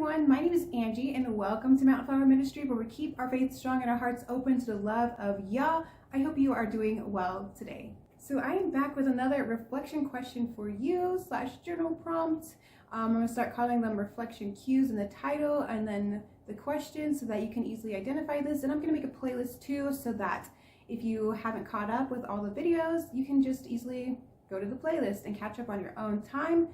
everyone, my name is Angie and welcome to Mount Flower Ministry, where we keep our faith strong and our hearts open to the love of Yah. I hope you are doing well today. So I am back with another reflection question for you / journal prompt. I'm going to start calling them reflection cues in the title and then the question so that you can easily identify this. And I'm going to make a playlist too so that if you haven't caught up with all the videos, you can just easily go to the playlist and catch up on your own time.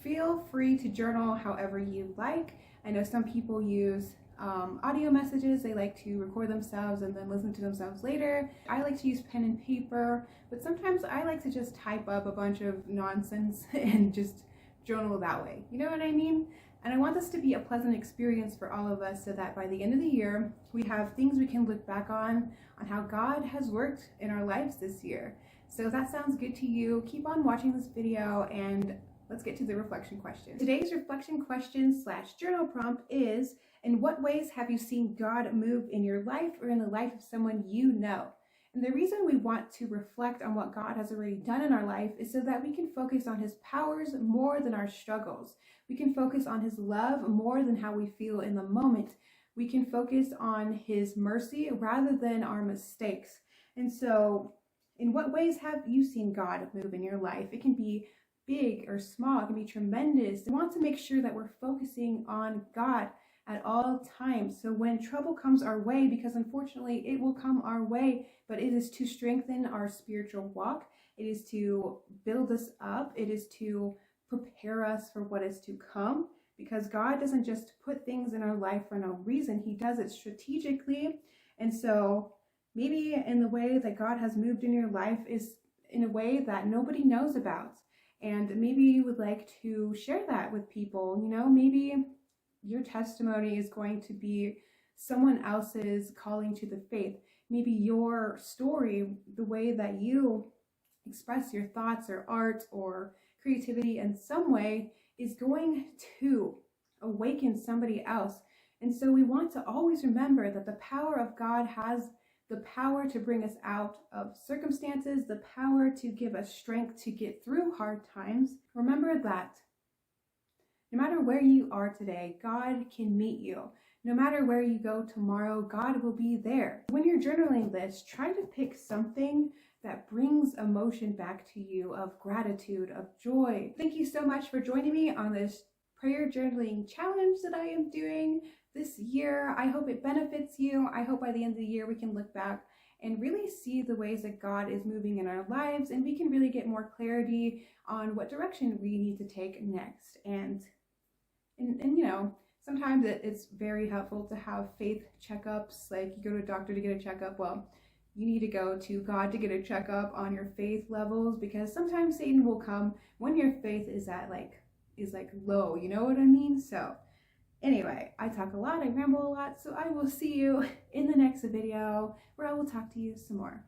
Feel free to journal however you like. I know some people use audio messages. They like to record themselves and then listen to themselves later. I like to use pen and paper, but sometimes I like to just type up a bunch of nonsense and just journal that way. You know what I mean? And I want this to be a pleasant experience for all of us so that by the end of the year, we have things we can look back on how God has worked in our lives this year. So if that sounds good to you, keep on watching this video and let's get to the reflection question. Today's reflection question / journal prompt is, in what ways have you seen God move in your life or in the life of someone you know? And the reason we want to reflect on what God has already done in our life is so that we can focus on his powers more than our struggles. We can focus on his love more than how we feel in the moment. We can focus on his mercy rather than our mistakes. And so, in what ways have you seen God move in your life? It can be big or small, it can be tremendous. We want to make sure that we're focusing on God at all times. So when trouble comes our way, because unfortunately it will come our way, but it is to strengthen our spiritual walk, it is to build us up, it is to prepare us for what is to come, because God doesn't just put things in our life for no reason. He does it strategically. And so maybe in the way that God has moved in your life is in a way that nobody knows about. And maybe you would like to share that with people. You know, maybe your testimony is going to be someone else's calling to the faith. Maybe your story, the way that you express your thoughts or art or creativity in some way, is going to awaken somebody else. And so we want to always remember that the power of God has the power to bring us out of circumstances, the power to give us strength to get through hard times. Remember that no matter where you are today, God can meet you. No matter where you go tomorrow, God will be there. When you're journaling this, try to pick something that brings emotion back to you of gratitude, of joy. Thank you so much for joining me on this prayer journaling challenge that I am doing this year. I hope it benefits you. I hope by the end of the year we can look back and really see the ways that God is moving in our lives, and we can really get more clarity on what direction we need to take next. And you know, sometimes it's very helpful to have faith checkups. Like you go to a doctor to get a checkup. Well, you need to go to God to get a checkup on your faith levels, because sometimes Satan will come when your faith is at low, you know what I mean? So anyway, I talk a lot, I ramble a lot, so I will see you in the next video where I will talk to you some more.